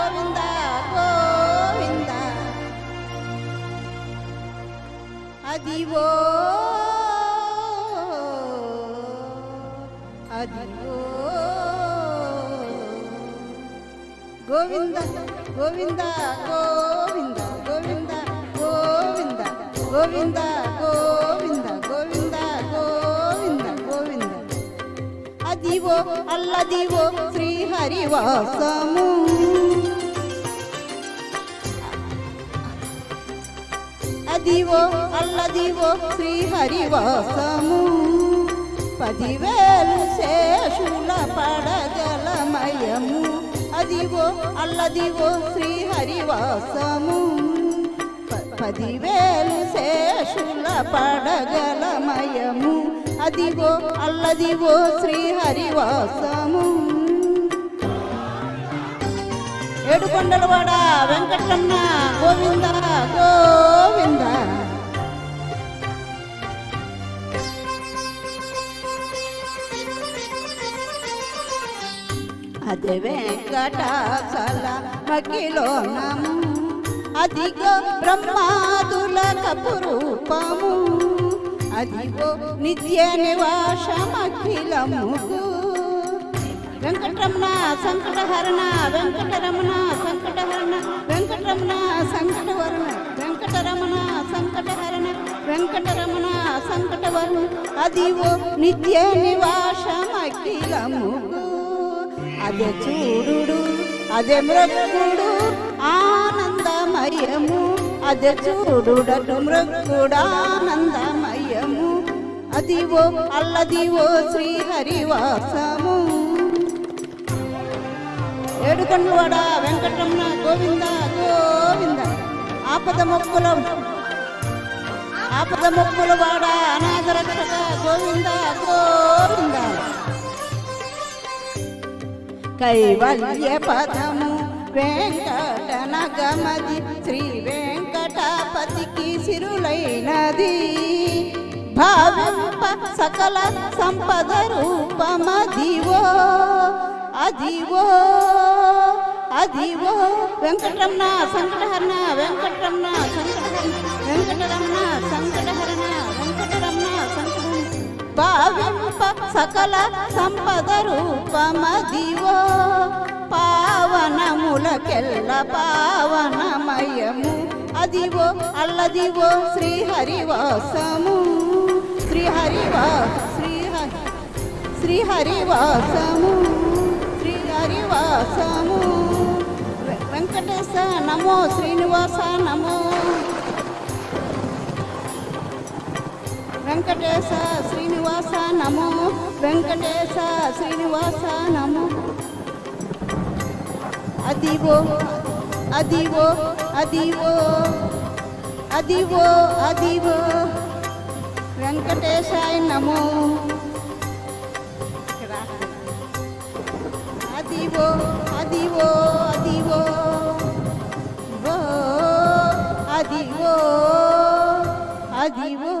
గోవింద గోవింద అదివో అదివో గోవింద గోవింద గోవింద గోవింద గోవింద గోవింద గోవింద గోవింద గోవింద గోవింద అదివో అల్లదివో శ్రీహరివాసము అదివో అల్లదివో శ్రీహరివాసము 10,000 శేషుల పడగలమయము అదివో అల్లదివో శ్రీహరివాసము 10,000 శేషుల పడగలమయము అదివో అల్లదివో శ్రీహరివాసము ఏడుకొండలవాడ వెంకటరమణ గోవింద గోవింద అదే వెంకటాచల మకిలో నము అదిగో బ్రహ్మాదుల కపురూపము అదిగో నిత్య నివాసమఖిలముగు వెంకటరమణ సంకటహరణ వెంకటరమణ సంకటహరణ వెంకటరమణ సంకటవరణ వెంకటరమణ సంకటహరణ వెంకటరమణ సంకటవరణ అదివో నిత్య నివాసమఖిలముగు అదే చూడు అదే మృక్కుడు ఆనందమయము అదే చూడుడటు మృక్కుడు ఆనందమయము అదివో అల్లదివో శ్రీహరివాసము ఏడుకొండలవాడ వెంకటరమణ గోవింద గోవింద ఆపద మొక్కుల వాడ అనాథ రక్షక గోవింద గోవింద కైవల్య పదము వెంకటనగమది శ్రీ వెంకటాపతికి సిరులైనది భావింప సకల సంపద రూపమదివో అదివో అదివో వెంకటరమణ సంకటహరణ వెంకటరమణ సంకటహరణ వెంకటరమణ సంకటహరణ వెంకటరమణ సంకటహరణ భావింప సకల సంపద రూపమదివో పావనములకెల్ల పావనమయము అదివో అల్లదివో శ్రీహరివాసము శ్రీహరివాసము శ్రీహరివాసము వెంకటేశ నమో శ్రీనివాస నమో వెంకటేశ శ్రీనివాస నమో వెంకటేశ శ్రీనివాస నమో అదివో అదివో అదివో అదివో అదివో వెంకటేశాయ నమో అదివో అదివో అదివో అదివో అదివో